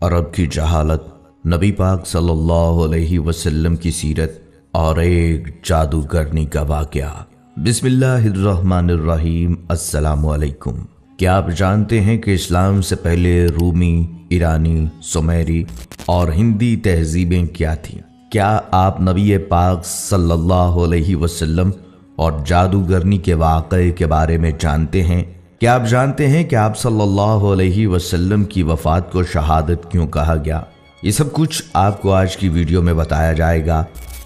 عرب کی جہالت، نبی پاک صلی اللہ علیہ وسلم کی سیرت اور ایک جادوگرنی کا واقعہ۔ بسم اللہ الرحمن الرحیم۔ السلام علیکم۔ کیا آپ جانتے ہیں کہ اسلام سے پہلے رومی، ایرانی، سمیری اور ہندی تہذیبیں کیا تھیں؟ کیا آپ نبی پاک صلی اللہ علیہ وسلم اور جادوگرنی کے واقعے کے بارے میں جانتے ہیں؟ کیا آپ جانتے ہیں کہ آپ صلی اللہ علیہ وسلم کی وفات کو شہادت کیوں کہا گیا؟ یہ سب کچھ آپ کو آج کی ویڈیو میں بتایا جائے گا۔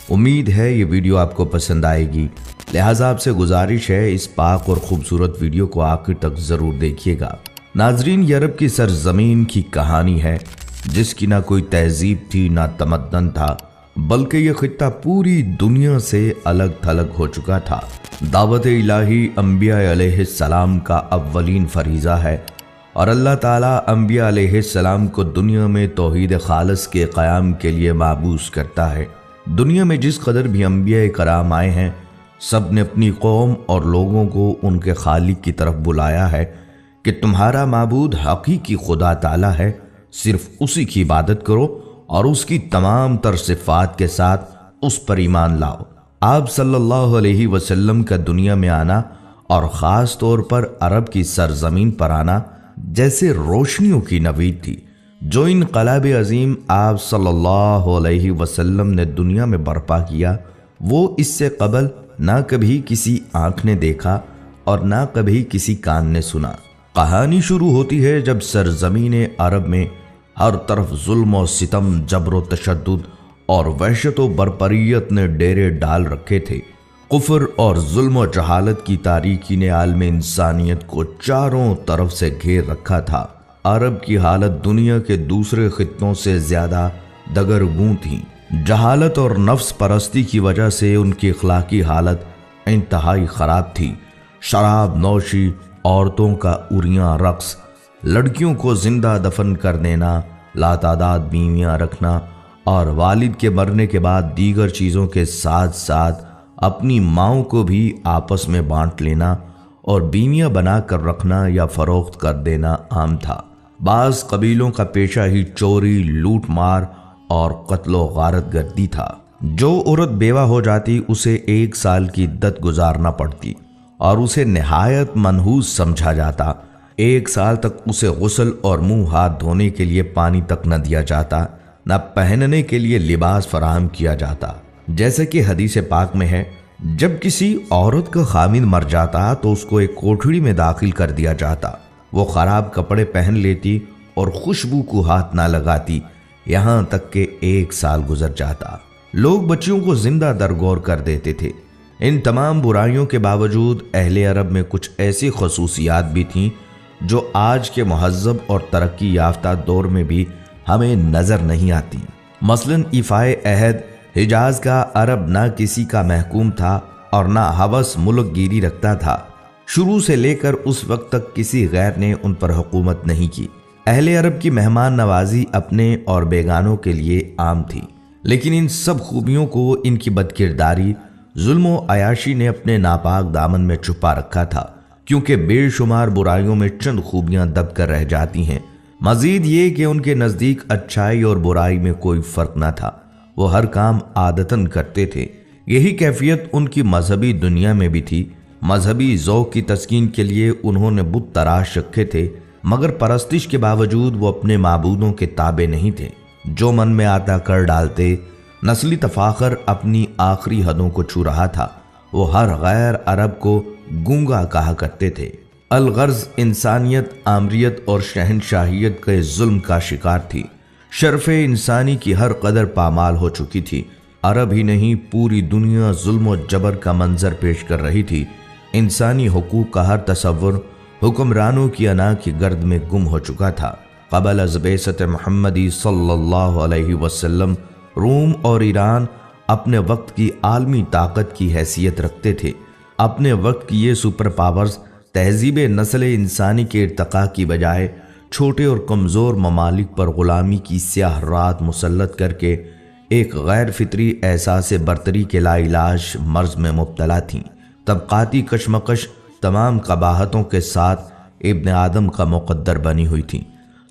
امید ہے یہ ویڈیو آپ کو پسند آئے گی، لہٰذا آپ سے گزارش ہے اس پاک اور خوبصورت ویڈیو کو آخر تک ضرور دیکھیے گا۔ ناظرین، یہ عرب کی سرزمین کی کہانی ہے جس کی نہ کوئی تہذیب تھی نہ تمدن تھا، بلکہ یہ خطہ پوری دنیا سے الگ تھلگ ہو چکا تھا۔ دعوت الہی انبیاء علیہ السلام کا اولین فریضہ ہے اور اللہ تعالیٰ انبیاء علیہ السلام کو دنیا میں توحید خالص کے قیام کے لیے مابعوث کرتا ہے۔ دنیا میں جس قدر بھی انبیاء کرام آئے ہیں، سب نے اپنی قوم اور لوگوں کو ان کے خالق کی طرف بلایا ہے کہ تمہارا معبود حقیقی خدا تعالیٰ ہے، صرف اسی کی عبادت کرو اور اس کی تمام تر صفات کے ساتھ اس پر ایمان لاؤ۔ آپ صلی اللہ علیہ وسلم کا دنیا میں آنا اور خاص طور پر عرب کی سرزمین پر آنا جیسے روشنیوں کی نوید تھی۔ جو انقلاب عظیم آپ صلی اللہ علیہ وسلم نے دنیا میں برپا کیا، وہ اس سے قبل نہ کبھی کسی آنکھ نے دیکھا اور نہ کبھی کسی کان نے سنا۔ کہانی شروع ہوتی ہے جب سرزمین عرب میں ہر طرف ظلم و ستم، جبر و تشدد اور وحشت و بربریت نے ڈیرے ڈال رکھے تھے۔ کفر اور ظلم و جہالت کی تاریکی نے عالم انسانیت کو چاروں طرف سے گھیر رکھا تھا۔ عرب کی حالت دنیا کے دوسرے خطوں سے زیادہ دگرگوں تھی۔ جہالت اور نفس پرستی کی وجہ سے ان کی اخلاقی حالت انتہائی خراب تھی۔ شراب نوشی، عورتوں کا عریاں رقص، لڑکیوں کو زندہ دفن کر دینا، لاتعداد بیویاں رکھنا اور والد کے مرنے کے بعد دیگر چیزوں کے ساتھ ساتھ اپنی ماؤں کو بھی آپس میں بانٹ لینا اور بیویاں بنا کر رکھنا یا فروخت کر دینا عام تھا۔ بعض قبیلوں کا پیشہ ہی چوری، لوٹ مار اور قتل و غارت گردی تھا۔ جو عورت بیوہ ہو جاتی اسے 1 سال کی عدت گزارنا پڑتی اور اسے نہایت منحوس سمجھا جاتا۔ 1 سال تک اسے غسل اور منہ ہاتھ دھونے کے لیے پانی تک نہ دیا جاتا، نہ پہننے کے لیے لباس فراہم کیا جاتا۔ جیسے کہ حدیث پاک میں ہے، جب کسی عورت کا خاوند مر جاتا تو اس کو ایک کوٹھڑی میں داخل کر دیا جاتا۔ وہ خراب کپڑے پہن لیتی اور خوشبو کو ہاتھ نہ لگاتی، یہاں تک کہ 1 سال گزر جاتا۔ لوگ بچیوں کو زندہ درگور کر دیتے تھے۔ ان تمام برائیوں کے باوجود اہل عرب میں کچھ ایسی خصوصیات بھی تھیں جو آج کے مہذب اور ترقی یافتہ دور میں بھی ہمیں نظر نہیں آتی۔ مثلاً ایفائے عہد، حجاز کا عرب نہ کسی کا محکوم تھا اور نہ ہوس ملک گیری رکھتا تھا۔ شروع سے لے کر اس وقت تک کسی غیر نے ان پر حکومت نہیں کی۔ اہل عرب کی مہمان نوازی اپنے اور بیگانوں کے لیے عام تھی، لیکن ان سب خوبیوں کو ان کی بدکرداری، ظلم و عیاشی نے اپنے ناپاک دامن میں چھپا رکھا تھا، کیونکہ بے شمار برائیوں میں چند خوبیاں دب کر رہ جاتی ہیں۔ مزید یہ کہ ان کے نزدیک اچھائی اور برائی میں کوئی فرق نہ تھا، وہ ہر کام عادتاً کرتے تھے۔ یہی کیفیت ان کی مذہبی دنیا میں بھی تھی۔ مذہبی ذوق کی تسکین کے لیے انہوں نے بت تراش رکھے تھے، مگر پرستش کے باوجود وہ اپنے معبودوں کے تابع نہیں تھے۔ جو من میں آتا کر ڈالتے۔ نسلی تفاخر اپنی آخری حدوں کو چھو رہا تھا۔ وہ ہر غیر عرب کو گونگا کہا کرتے تھے۔ الغرض انسانیت، آمریت اور شہنشاہیت کے ظلم کا شکار تھی۔ شرف انسانی کی ہر قدر پامال ہو چکی تھی۔ عرب ہی نہیں، پوری دنیا ظلم و جبر کا منظر پیش کر رہی تھی۔ انسانی حقوق کا ہر تصور حکمرانوں کی انا کی گرد میں گم ہو چکا تھا۔ قبل از بعثت محمدی صلی اللہ علیہ وسلم، روم اور ایران اپنے وقت کی عالمی طاقت کی حیثیت رکھتے تھے۔ اپنے وقت کی یہ سپر پاورز تہذیب نسل انسانی کے ارتقاء کی بجائے چھوٹے اور کمزور ممالک پر غلامی کی سیاہ رات مسلط کر کے ایک غیر فطری احساس برتری کے لا علاج مرض میں مبتلا تھیں۔ طبقاتی کشمکش تمام قباحتوں کے ساتھ ابن آدم کا مقدر بنی ہوئی تھی۔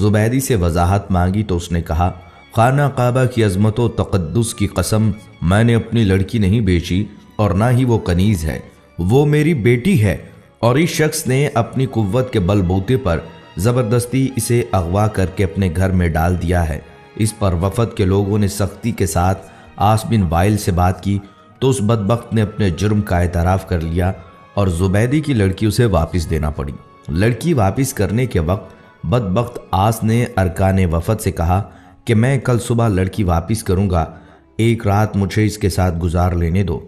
زبیدی سے وضاحت مانگی تو اس نے کہا، خانہ کعبہ کی عظمت و تقدس کی قسم، میں نے اپنی لڑکی نہیں بیچی اور نہ ہی وہ کنیز ہے، وہ میری بیٹی ہے، اور اس شخص نے اپنی قوت کے بل بوتے پر زبردستی اسے اغوا کر کے اپنے گھر میں ڈال دیا ہے۔ اس پر وفد کے لوگوں نے سختی کے ساتھ عاص بن وائل سے بات کی تو اس بدبخت نے اپنے جرم کا اعتراف کر لیا اور زبیدی کی لڑکی اسے واپس دینا پڑی۔ لڑکی واپس کرنے کے وقت بدبخت عاص نے ارکان وفد سے کہا کہ میں کل صبح لڑکی واپس کروں گا، ایک رات مجھے اس کے ساتھ گزار لینے دو۔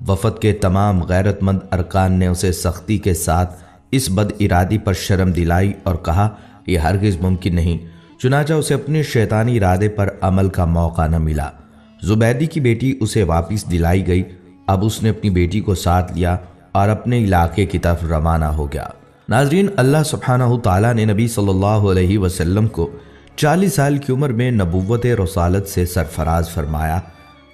وفد کے تمام غیرت مند ارکان نے اسے سختی کے ساتھ اس بد ارادی پر شرم دلائی اور کہا یہ ہرگز ممکن نہیں، چنانچہ اسے اپنے شیطانی ارادے پر عمل کا موقع نہ ملا۔ زبیدی کی بیٹی اسے واپس دلائی گئی۔ اب اس نے اپنی بیٹی کو ساتھ لیا اور اپنے علاقے کی طرف روانہ ہو گیا۔ ناظرین، اللہ سبحانہ تعالیٰ نے نبی صلی اللہ علیہ وسلم کو 40 سال کی عمر میں نبوت رسالت سے سرفراز فرمایا۔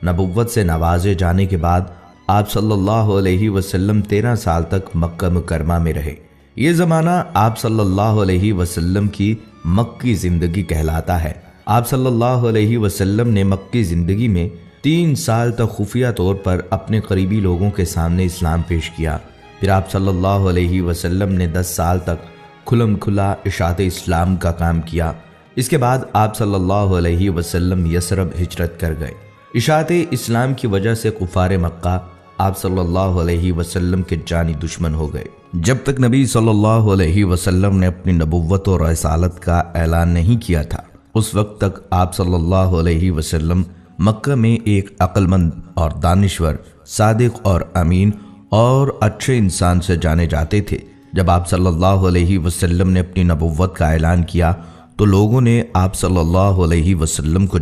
نبوت سے نوازے جانے کے بعد آپ صلی اللہ علیہ وسلم 13 سال تک مکہ مکرمہ میں رہے۔ یہ زمانہ آپ صلی اللہ علیہ وسلم کی مکی زندگی کہلاتا ہے۔ آپ صلی اللہ علیہ وسلم نے مکی زندگی میں 3 سال تک خفیہ طور پر اپنے قریبی لوگوں کے سامنے اسلام پیش کیا۔ پھر آپ صلی اللہ علیہ وسلم نے 10 سال تک کھلم کھلا اشاعت اسلام کا کام کیا۔ اس کے بعد آپ صلی اللہ علیہ وسلم یثرب ہجرت کر گئے۔ اشاعت اسلام کی وجہ سے کفار مکہ آپ صلی اللہ علیہ وسلم کے جانی دشمن ہو گئے۔ جب تک نبی صلی اللہ علیہ وسلم نے اپنی نبوت اور رسالت کا اعلان نہیں کیا تھا، اس وقت تک آپ صلی اللہ علیہ وسلم مکہ میں ایک عقل مند اور دانشور، صادق اور امین اور اچھے انسان سے جانے جاتے تھے۔ جب آپ صلی اللہ علیہ وسلم نے اپنی نبوت کا اعلان کیا تو لوگوں نے آپ صلی اللہ علیہ وسلم کو